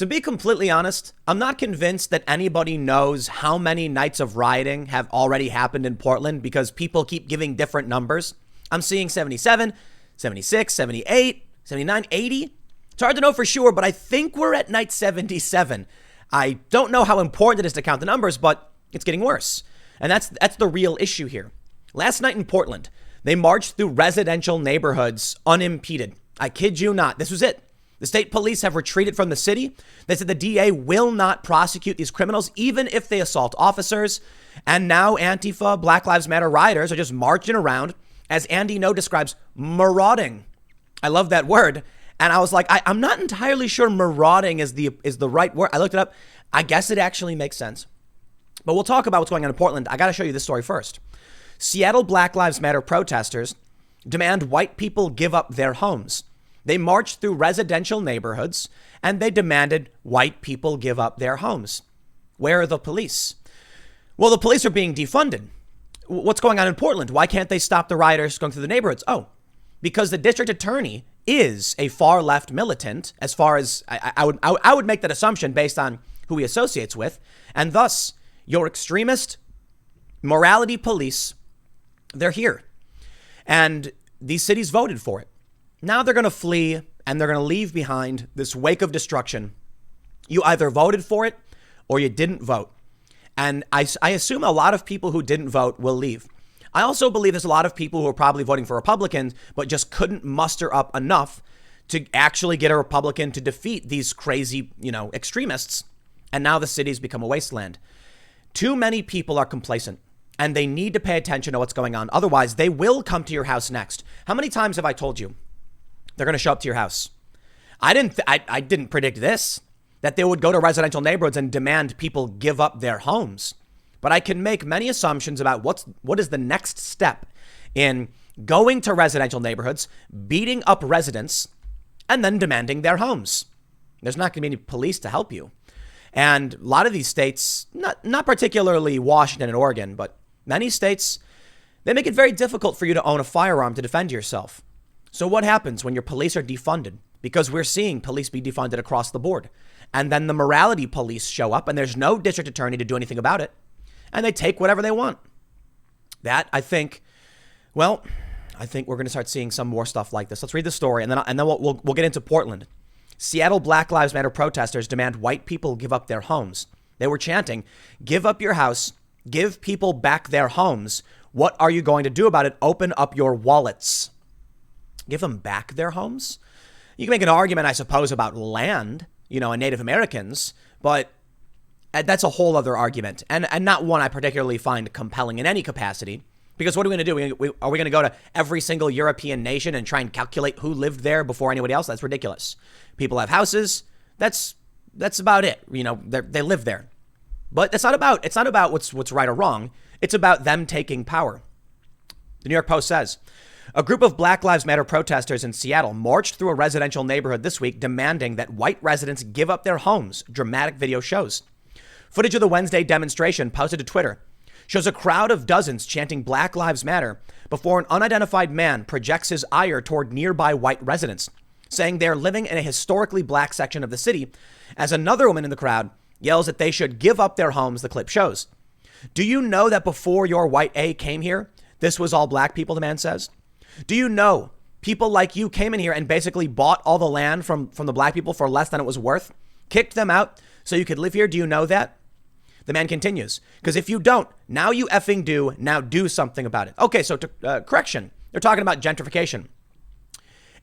To be completely honest, I'm not convinced that anybody knows how many nights of rioting have already happened in Portland because people keep giving different numbers. I'm seeing 77, 76, 78, 79, 80. It's hard to know for sure, but I think we're at night 77. I don't know how important it is to count the numbers, but it's getting worse. And that's the real issue here. Last night in Portland, they marched through residential neighborhoods unimpeded. I kid you not. This was it. The state police have retreated from the city. They said the DA will not prosecute these criminals, even if they assault officers. And now Antifa, Black Lives Matter rioters are just marching around, as Andy No describes, marauding. I love that word. And I was like, I'm not entirely sure marauding is the right word. I looked it up. I guess it actually makes sense. But we'll talk about what's going on in Portland. I got to show you this story first. Seattle Black Lives Matter protesters demand white people give up their homes. They marched through residential neighborhoods and they demanded white people give up their homes. Where are the police? Well, the police are being defunded. What's going on in Portland? Why can't they stop the rioters going through the neighborhoods? Oh, because the district attorney is a far left militant, as far as I would make that assumption based on who he associates with. And thus, your extremist morality police, they're here. And these cities voted for it. Now they're going to flee and they're going to leave behind this wake of destruction. You either voted for it or you didn't vote. And I assume a lot of people who didn't vote will leave. I also believe there's a lot of people who are probably voting for Republicans, but just couldn't muster up enough to actually get a Republican to defeat these crazy, extremists. And now the city's become a wasteland. Too many people are complacent and they need to pay attention to what's going on. Otherwise, they will come to your house next. How many times have I told you they're going to show up to your house? I didn't predict this, that they would go to residential neighborhoods and demand people give up their homes. But I can make many assumptions about what is the next step in going to residential neighborhoods, beating up residents, and then demanding their homes. There's not going to be any police to help you. And a lot of these states, not particularly Washington and Oregon, but many states, they make it very difficult for you to own a firearm to defend yourself. So what happens when your police are defunded? Because we're seeing police be defunded across the board. And then the morality police show up and there's no district attorney to do anything about it. And they take whatever they want. That, I think we're going to start seeing some more stuff like this. Let's read the story and then we'll get into Portland. Seattle Black Lives Matter protesters demand white people give up their homes. They were chanting, "Give up your house, give people back their homes. What are you going to do about it? Open up your wallets." Give them back their homes? You can make an argument, I suppose, about land, and Native Americans, but that's a whole other argument and not one I particularly find compelling in any capacity. Because what are we going to do? Are we going to go to every single European nation and try and calculate who lived there before anybody else? That's ridiculous. People have houses. That's about it. They live there. But it's not about what's right or wrong. It's about them taking power. The New York Post says, a group of Black Lives Matter protesters in Seattle marched through a residential neighborhood this week demanding that white residents give up their homes, dramatic video shows. Footage of the Wednesday demonstration posted to Twitter shows a crowd of dozens chanting Black Lives Matter before an unidentified man projects his ire toward nearby white residents, saying they're living in a historically black section of the city, as another woman in the crowd yells that they should give up their homes, the clip shows. Do you know that before your white A came here, this was all black people, the man says? Do you know people like you came in here and basically bought all the land from the black people for less than it was worth, kicked them out so you could live here? Do you know that? The man continues, because if you don't, now you effing do, now do something about it. Okay, so correction. They're talking about gentrification.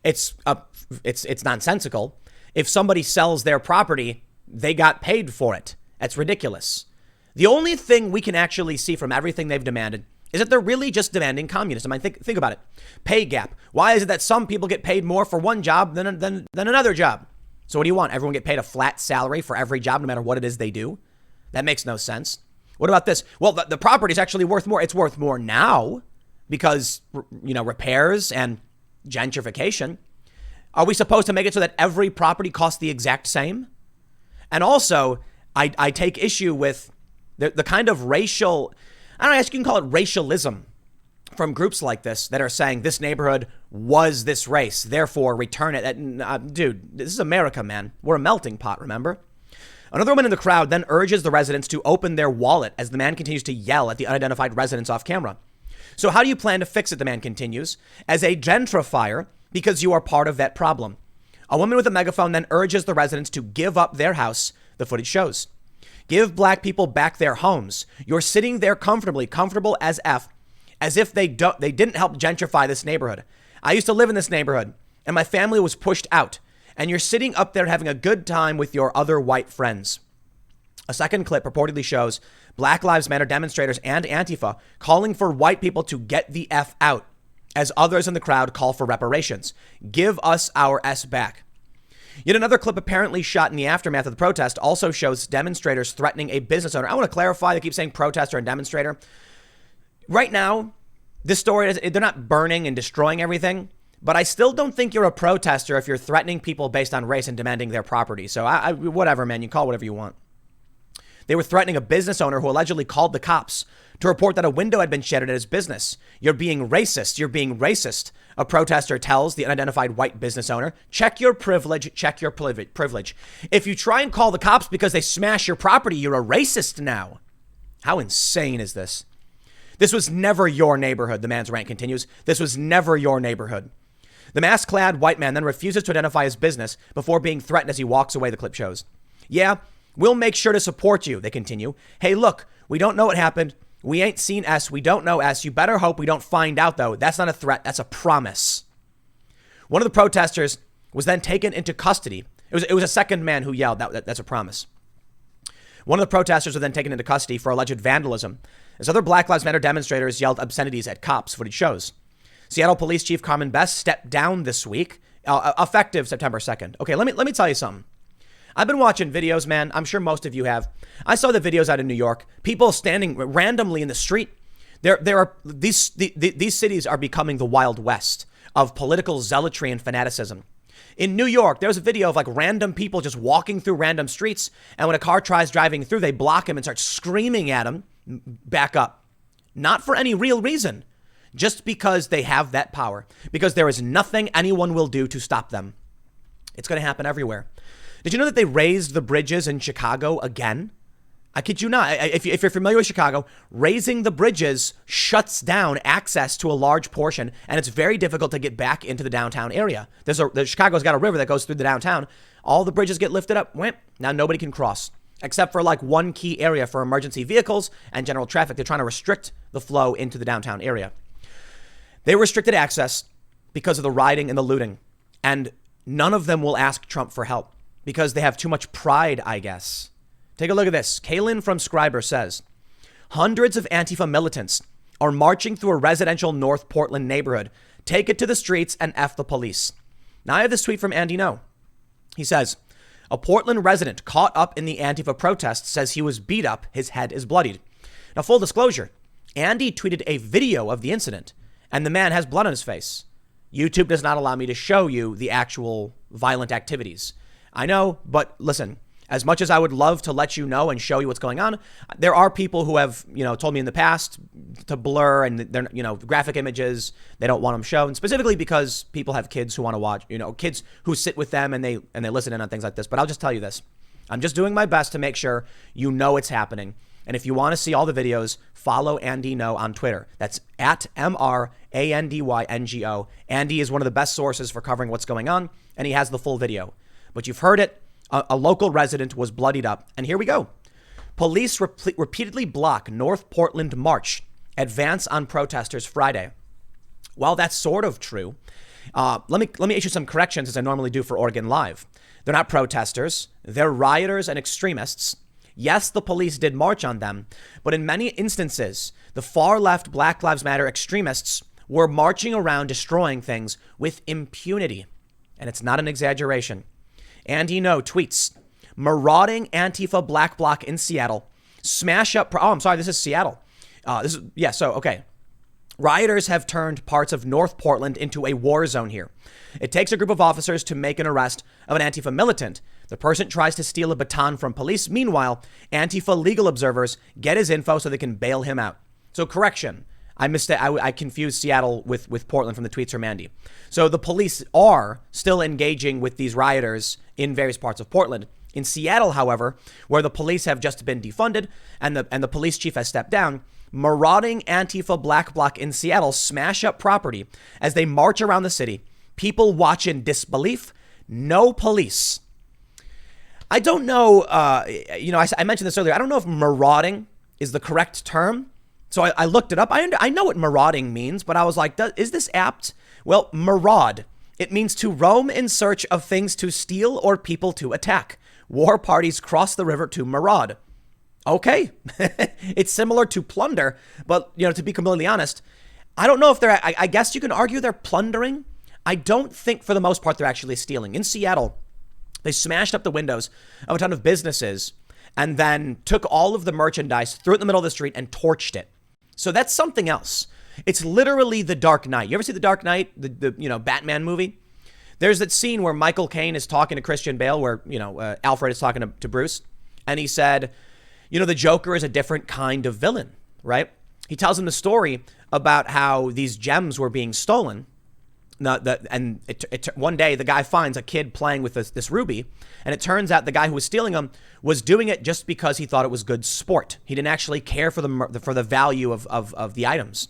It's nonsensical. If somebody sells their property, they got paid for it. That's ridiculous. The only thing we can actually see from everything they've demanded is that they're really just demanding communism. I think about it. Pay gap. Why is it that some people get paid more for one job than another job? So what do you want? Everyone get paid a flat salary for every job, no matter what it is they do? That makes no sense. What about this? Well, the property is actually worth more. It's worth more now because, repairs and gentrification. Are we supposed to make it so that every property costs the exact same? And also, I take issue with the kind of racial, I don't know, I guess you can call it racialism from groups like this that are saying this neighborhood was this race, therefore return it. Dude, this is America, man. We're a melting pot, remember? Another woman in the crowd then urges the residents to open their wallet as the man continues to yell at the unidentified residents off camera. So how do you plan to fix it, the man continues, as a gentrifier, because you are part of that problem. A woman with a megaphone then urges the residents to give up their house, the footage shows. Give black people back their homes. You're sitting there comfortably, comfortable as F, as if they didn't help gentrify this neighborhood. I used to live in this neighborhood, and my family was pushed out. And you're sitting up there having a good time with your other white friends. A second clip reportedly shows Black Lives Matter demonstrators and Antifa calling for white people to get the F out, as others in the crowd call for reparations. Give us our S back. Yet another clip apparently shot in the aftermath of the protest also shows demonstrators threatening a business owner. I want to clarify, they keep saying protester and demonstrator. Right now, this story, they're not burning and destroying everything. But I still don't think you're a protester if you're threatening people based on race and demanding their property. So whatever, man, you call whatever you want. They were threatening a business owner who allegedly called the cops to report that a window had been shattered at his business. You're being racist. You're being racist. A protester tells the unidentified white business owner, check your privilege, check your privilege. If you try and call the cops because they smash your property, you're a racist now. How insane is this? This was never your neighborhood, the man's rant continues. This was never your neighborhood. The mask-clad white man then refuses to identify his business before being threatened as he walks away, the clip shows. Yeah, we'll make sure to support you, they continue. Hey, look, we don't know what happened. We ain't seen S. We don't know S. You better hope we don't find out, though. That's not a threat. That's a promise. One of the protesters was then taken into custody. It was a second man who yelled, that's a promise. One of the protesters was then taken into custody for alleged vandalism, as other Black Lives Matter demonstrators yelled obscenities at cops, footage shows. Seattle Police Chief Carmen Best stepped down this week, effective September 2nd. Okay, let me tell you something. I've been watching videos, man. I'm sure most of you have. I saw the videos out in New York. People standing randomly in the street. These cities are becoming the Wild West of political zealotry and fanaticism. In New York, there was a video of like random people just walking through random streets. And when a car tries driving through, they block him and start screaming at him, back up. Not for any real reason. Just because they have that power, because there is nothing anyone will do to stop them. It's going to happen everywhere. Did you know that they raised the bridges in Chicago again? I kid you not. If you're familiar with Chicago, raising the bridges shuts down access to a large portion, and it's very difficult to get back into the downtown area. Chicago's got a river that goes through the downtown. All the bridges get lifted up. Now nobody can cross, except for like one key area for emergency vehicles and general traffic. They're trying to restrict the flow into the downtown area. They restricted access because of the rioting and the looting, and none of them will ask Trump for help because they have too much pride, I guess. Take a look at this. Kaylin from Scriber says, hundreds of Antifa militants are marching through a residential North Portland neighborhood. Take it to the streets and F the police. Now I have this tweet from Andy No. He says, a Portland resident caught up in the Antifa protests says he was beat up. His head is bloodied. Now, full disclosure, Andy tweeted a video of the incident. And the man has blood on his face. YouTube does not allow me to show you the actual violent activities. I know, but listen, as much as I would love to let you know and show you what's going on, there are people who have, told me in the past to blur and they're, graphic images. They don't want them shown, specifically because people have kids who want to watch, kids who sit with them and they listen in on things like this. But I'll just tell you this. I'm just doing my best to make sure you know it's happening. And if you want to see all the videos, follow Andy No on Twitter. That's at MRANDYNGO. Andy is one of the best sources for covering what's going on, and he has the full video. But you've heard it. A local resident was bloodied up. And here we go. Police repeatedly block North Portland march. Advance on protesters Friday. While that's sort of true, let me issue some corrections as I normally do for Oregon Live. They're not protesters. They're rioters and extremists. Yes, the police did march on them, but in many instances, the far left Black Lives Matter extremists were marching around destroying things with impunity. And it's not an exaggeration. Andy No tweets, marauding Antifa Black Bloc in Seattle. Smash up. This is Seattle. Okay. Rioters have turned parts of North Portland into a war zone here. It takes a group of officers to make an arrest of an Antifa militant. The person tries to steal a baton from police. Meanwhile, Antifa legal observers get his info so they can bail him out. So correction. I confused Seattle with Portland from the tweets from Andy. So the police are still engaging with these rioters in various parts of Portland. In Seattle, however, where the police have just been defunded and the police chief has stepped down, marauding Antifa Black Bloc in Seattle smash up property as they march around the city. People watch in disbelief. No police. I don't know. I mentioned this earlier. I don't know if marauding is the correct term. So I looked it up. I know what marauding means, but I was like, is this apt? Well, maraud. It means to roam in search of things to steal or people to attack. War parties cross the river to maraud. Okay. It's similar to plunder, but, to be completely honest, I don't know if I guess you can argue they're plundering. I don't think for the most part they're actually stealing. In Seattle, they smashed up the windows of a ton of businesses and then took all of the merchandise, threw it in the middle of the street and torched it. So that's something else. It's literally The Dark Knight. You ever see The Dark Knight, the Batman movie? There's that scene where Michael Caine is talking to Christian Bale, where, Alfred is talking to Bruce. And he said, the Joker is a different kind of villain, right? He tells him the story about how these gems were being stolen. One day the guy finds a kid playing with this ruby, and it turns out the guy who was stealing them was doing it just because he thought it was good sport. He didn't actually care for the value of the items.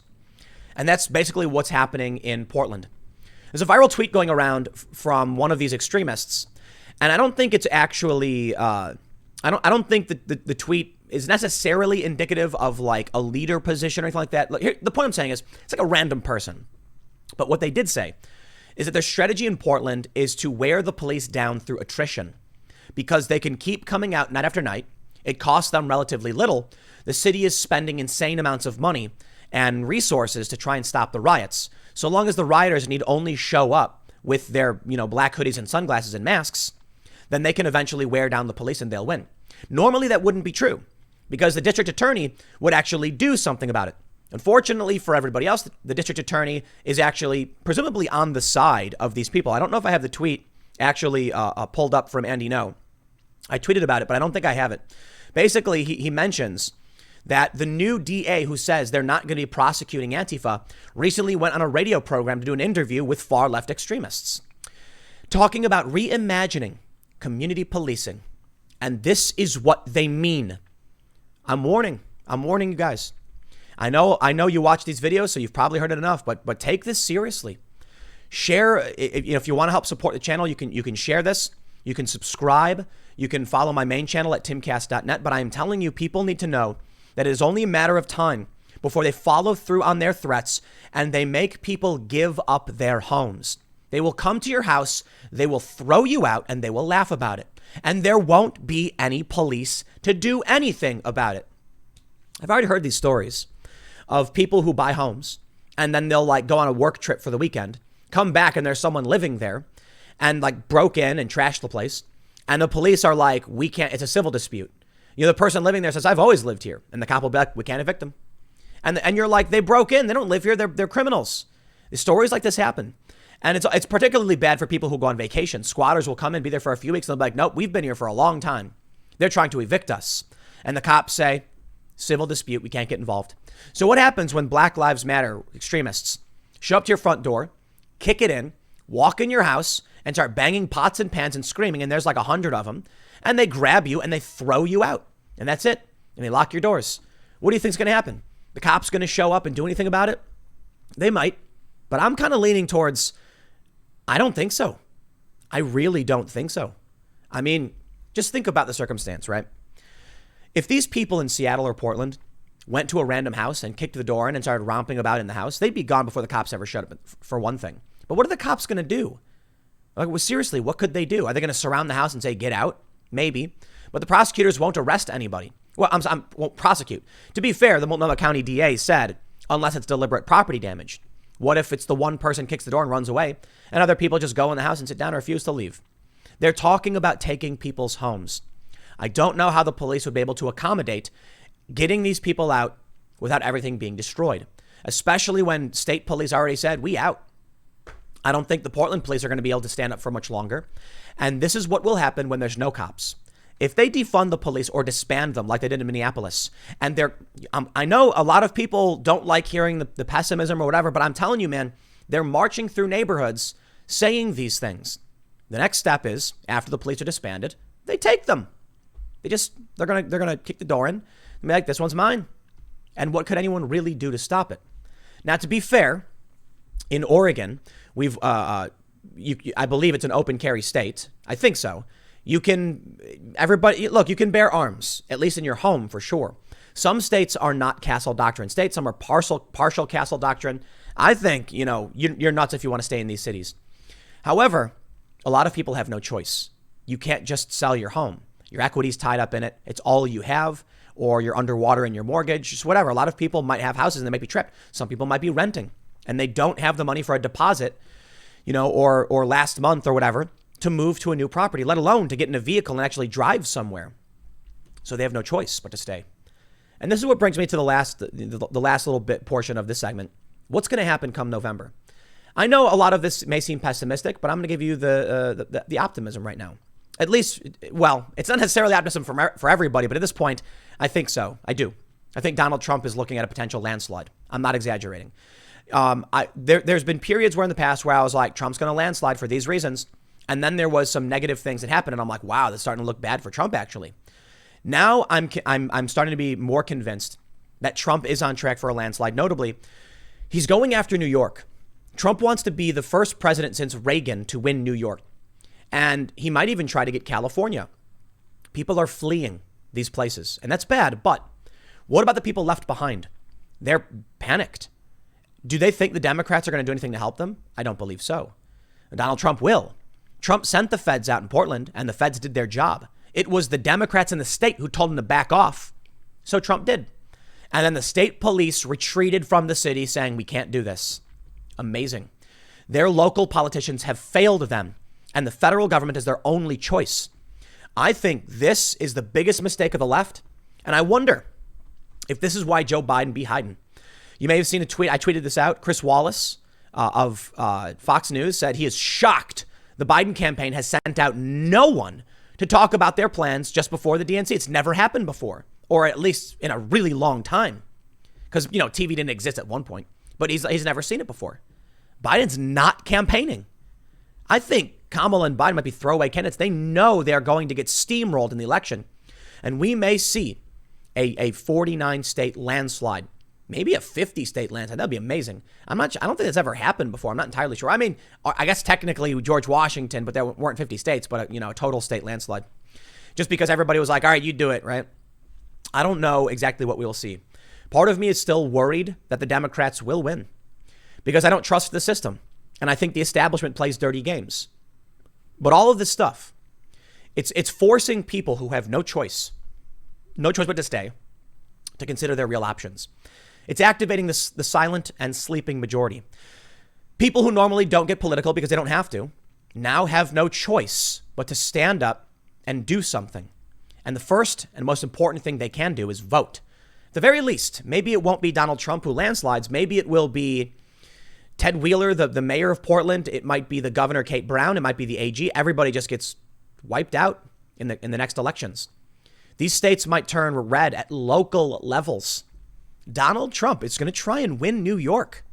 And that's basically what's happening in Portland. There's a viral tweet going around from one of these extremists, and I don't think it's actually I don't think that the tweet is necessarily indicative of like a leader position or anything like that. Here, the point I'm saying is it's like a random person. But what they did say is that their strategy in Portland is to wear the police down through attrition because they can keep coming out night after night. It costs them relatively little. The city is spending insane amounts of money and resources to try and stop the riots. So long as the rioters need only show up with their, black hoodies and sunglasses and masks, then they can eventually wear down the police and they'll win. Normally that wouldn't be true because the district attorney would actually do something about it. Unfortunately for everybody else, the district attorney is actually presumably on the side of these people. I don't know if I have the tweet actually pulled up from Andy No. I tweeted about it, but I don't think I have it. Basically, he mentions that the new DA who says they're not going to be prosecuting Antifa recently went on a radio program to do an interview with far left extremists, talking about reimagining community policing. And this is what they mean. I'm warning you guys. I know you watch these videos, so you've probably heard it enough, but take this seriously. Share, if you want to help support the channel, you can share this. You can subscribe. You can follow my main channel at timcast.net. But I am telling you, people need to know that it is only a matter of time before they follow through on their threats and they make people give up their homes. They will come to your house, they will throw you out, and they will laugh about it. And there won't be any police to do anything about it. I've already heard these stories of people who buy homes and then they'll like go on a work trip for the weekend, come back and there's someone living there and like broke in and trashed the place. And the police are like, we can't, it's a civil dispute. The person living there says, I've always lived here. And the cop will be like, we can't evict them. And you're like, they broke in. They don't live here. They're criminals. The stories like this happen. And it's particularly bad for people who go on vacation. Squatters will come and be there for a few weeks. And they'll be like, nope, we've been here for a long time. They're trying to evict us. And the cops say, civil dispute, we can't get involved. So what happens when Black Lives Matter extremists show up to your front door, kick it in, walk in your house, and start banging pots and pans and screaming, and there's like 100 of them, and they grab you and they throw you out, and that's it, and they lock your doors? What do you think's going to happen? The cops going to show up and do anything about it? They might, but I'm kind of leaning towards, I don't think so. I really don't think so. I mean, just think about the circumstance, right? If these people in Seattle or Portland went to a random house and kicked the door in and started romping about in the house, they'd be gone before the cops ever showed up, for one thing. But what are the cops going to do? Like, well, seriously, what could they do? Are they going to surround the house and say, get out? Maybe. But the prosecutors won't arrest anybody. Well, won't prosecute. To be fair, the Multnomah County DA said, unless it's deliberate property damage. What if it's the one person kicks the door and runs away and other people just go in the house and sit down and refuse to leave? They're talking about taking people's homes. I don't know how the police would be able to accommodate getting these people out without everything being destroyed, especially when state police already said, we out. I don't think the Portland police are going to be able to stand up for much longer. And this is what will happen when there's no cops. If they defund the police or disband them like they did in Minneapolis, and I know a lot of people don't like hearing the pessimism or whatever, but I'm telling you, man, they're marching through neighborhoods saying these things. The next step is, after the police are disbanded, they take them. They're gonna kick the door in and be like, this one's mine. And what could anyone really do to stop it? Now, to be fair, in Oregon, I believe it's an open carry state. I think so. You can bear arms, at least in your home for sure. Some states are not castle doctrine states. Some are partial castle doctrine. I think, you're nuts if you want to stay in these cities. However, a lot of people have no choice. You can't just sell your home. Your equity's tied up in it. It's all you have, or you're underwater in your mortgage, just whatever. A lot of people might have houses and they might be trapped. Some people might be renting and they don't have the money for a deposit, or last month or whatever to move to a new property, let alone to get in a vehicle and actually drive somewhere. So they have no choice but to stay. And this is what brings me to the last little bit portion of this segment. What's going to happen come November? I know a lot of this may seem pessimistic, but I'm going to give you the optimism right now. At least, well, it's not necessarily optimism for everybody, but at this point, I think so. I do. I think Donald Trump is looking at a potential landslide. I'm not exaggerating. There's been periods where in the past where I was like, Trump's going to landslide for these reasons. And then there was some negative things that happened. And I'm like, wow, this is starting to look bad for Trump, actually. Now I'm starting to be more convinced that Trump is on track for a landslide. Notably, he's going after New York. Trump wants to be the first president since Reagan to win New York. And he might even try to get California. People are fleeing these places, and that's bad. But what about the people left behind? They're panicked. Do they think the Democrats are going to do anything to help them? I don't believe so. Donald Trump will. Trump sent the feds out in Portland, and the feds did their job. It was the Democrats in the state who told him to back off. So Trump did. And then the state police retreated from the city saying, we can't do this. Amazing. Their local politicians have failed them, and the federal government is their only choice. I think this is the biggest mistake of the left. And I wonder if this is why Joe Biden be hiding. You may have seen a tweet. I tweeted this out. Chris Wallace of Fox News said he is shocked the Biden campaign has sent out no one to talk about their plans just before the DNC. It's never happened before, or at least in a really long time. Because, TV didn't exist at one point, but he's never seen it before. Biden's not campaigning. I think Kamala and Biden might be throwaway candidates. They know they're going to get steamrolled in the election. And we may see a 49 state landslide, maybe a 50 state landslide. That'd be amazing. I don't think that's ever happened before. I'm not entirely sure. I mean, I guess technically George Washington, but there weren't 50 states, but a total state landslide. Just because everybody was like, all right, you do it, right? I don't know exactly what we'll see. Part of me is still worried that the Democrats will win because I don't trust the system. And I think the establishment plays dirty games. But all of this stuff, it's forcing people who have no choice but to stay, to consider their real options. It's activating the silent and sleeping majority. People who normally don't get political because they don't have to, now have no choice but to stand up and do something. And the first and most important thing they can do is vote. At the very least, maybe it won't be Donald Trump who landslides. Maybe it will be Ted Wheeler, the mayor of Portland. It might be the governor, Kate Brown. It might be the AG. Everybody just gets wiped out in the next elections. These states might turn red at local levels. Donald Trump is going to try and win New York.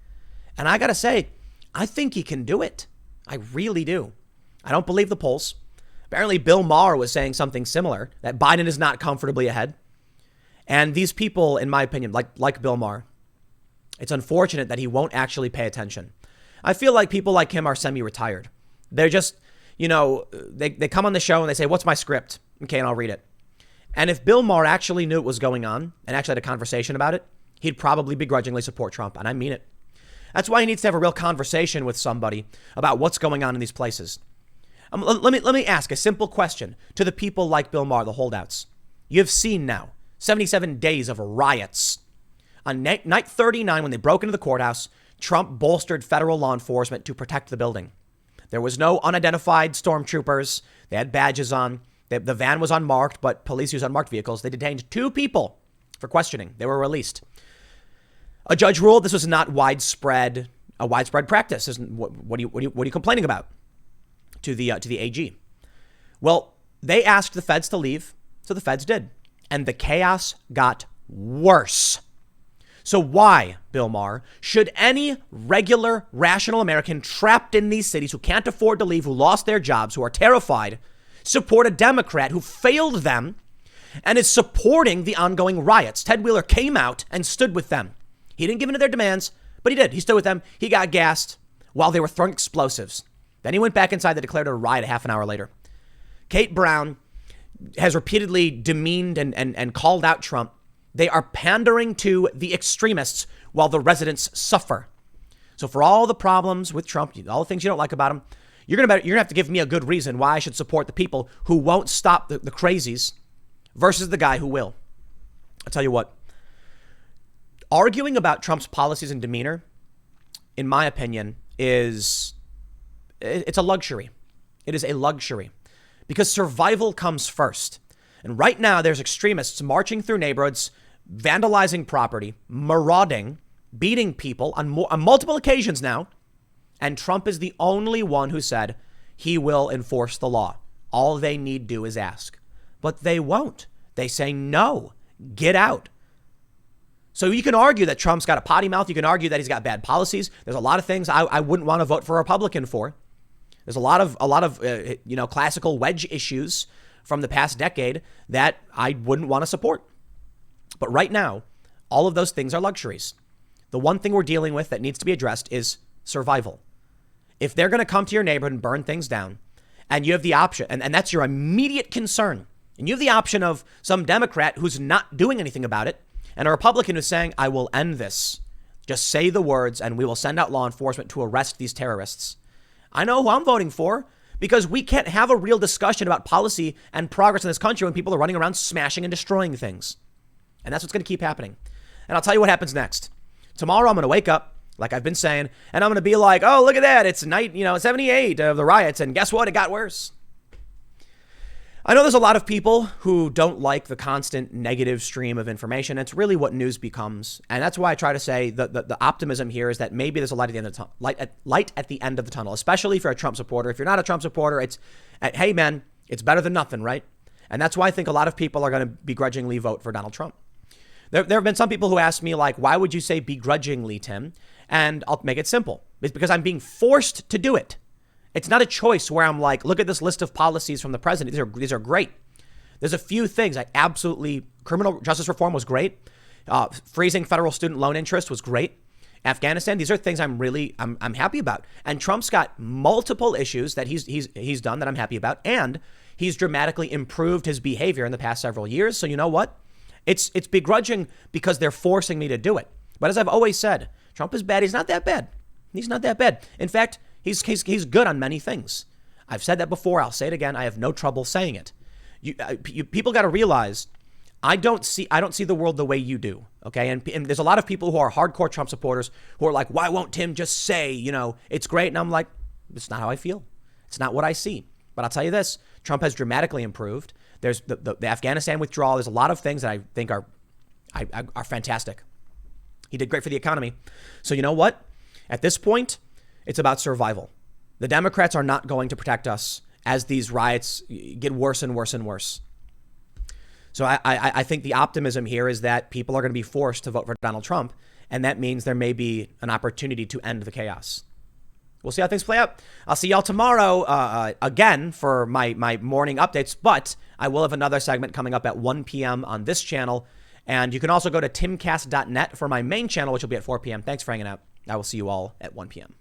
And I got to say, I think he can do it. I really do. I don't believe the polls. Apparently, Bill Maher was saying something similar, that Biden is not comfortably ahead. And these people, in my opinion, like Bill Maher, it's unfortunate that he won't actually pay attention. I feel like people like him are semi-retired. They're just, they come on the show and they say, what's my script? Okay, and I'll read it. And if Bill Maher actually knew what was going on and actually had a conversation about it, he'd probably begrudgingly support Trump. And I mean it. That's why he needs to have a real conversation with somebody about what's going on in these places. Let me ask a simple question to the people like Bill Maher, the holdouts. You've seen now 77 days of riots. On night 39, when they broke into the courthouse, Trump bolstered federal law enforcement to protect the building. There was no unidentified stormtroopers. They had badges on. The van was unmarked, but police used unmarked vehicles. They detained 2 people for questioning. They were released. A judge ruled this was not a widespread practice. What are you complaining about? To the AG. Well, they asked the feds to leave, so the feds did, and the chaos got worse. So why, Bill Maher, should any regular, rational American trapped in these cities who can't afford to leave, who lost their jobs, who are terrified, support a Democrat who failed them and is supporting the ongoing riots. Ted Wheeler came out and stood with them. He didn't give in to their demands, but he did. He stood with them. He got gassed while they were throwing explosives. Then he went back inside. They declared a riot a half an hour later. Kate Brown has repeatedly demeaned and called out Trump. They are pandering to the extremists while the residents suffer. So for all the problems with Trump, all the things you don't like about him, you're gonna have to give me a good reason why I should support the people who won't stop the crazies versus the guy who will. I'll tell you what, arguing about Trump's policies and demeanor, in my opinion, it's a luxury. It is a luxury because survival comes first. And right now there's extremists marching through neighborhoods, vandalizing property, marauding, beating people on multiple occasions now. And Trump is the only one who said he will enforce the law. All they need do is ask. But they won't. They say, no, get out. So you can argue that Trump's got a potty mouth. You can argue that he's got bad policies. There's a lot of things I wouldn't want to vote for a Republican for. There's a lot of classical wedge issues from the past decade that I wouldn't want to support. But right now, all of those things are luxuries. The one thing we're dealing with that needs to be addressed is survival. If they're going to come to your neighborhood and burn things down, and you have the option, and that's your immediate concern, and you have the option of some Democrat who's not doing anything about it, and a Republican who's saying, I will end this. Just say the words, and we will send out law enforcement to arrest these terrorists. I know who I'm voting for, because we can't have a real discussion about policy and progress in this country when people are running around smashing and destroying things. And that's what's going to keep happening. And I'll tell you what happens next. Tomorrow, I'm going to wake up, like I've been saying, and I'm going to be like, oh, look at that. It's night, 78 of the riots. And guess what? It got worse. I know there's a lot of people who don't like the constant negative stream of information. It's really what news becomes. And that's why I try to say the optimism here is that maybe there's a light at the end of the tunnel, light at the end of the tunnel, especially if you're a Trump supporter. If you're not a Trump supporter, it's, hey, man, it's better than nothing, right? And that's why I think a lot of people are going to begrudgingly vote for Donald Trump. There have been some people who ask me, like, why would you say begrudgingly, Tim? And I'll make it simple. It's because I'm being forced to do it. It's not a choice where I'm like, look at this list of policies from the president. These are great. There's a few things criminal justice reform was great. Freezing federal student loan interest was great. Afghanistan, these are things I'm happy about. And Trump's got multiple issues that he's done that I'm happy about. And he's dramatically improved his behavior in the past several years. So you know what? It's begrudging because they're forcing me to do it. But as I've always said, Trump is bad. He's not that bad. He's not that bad. In fact, he's good on many things. I've said that before. I'll say it again. I have no trouble saying it. People got to realize I don't see the world the way you do. Okay. And there's a lot of people who are hardcore Trump supporters who are like, why won't Tim just say, it's great? And I'm like, it's not how I feel. It's not what I see. But I'll tell you this, Trump has dramatically improved. There's the Afghanistan withdrawal. There's a lot of things that I think are fantastic. He did great for the economy. So you know what? At this point, it's about survival. The Democrats are not going to protect us as these riots get worse and worse and worse. So I think the optimism here is that people are going to be forced to vote for Donald Trump. And that means there may be an opportunity to end the chaos. We'll see how things play out. I'll see y'all tomorrow again for my morning updates. But I will have another segment coming up at 1 p.m. on this channel. And you can also go to timcast.net for my main channel, which will be at 4 p.m. Thanks for hanging out. I will see you all at 1 p.m.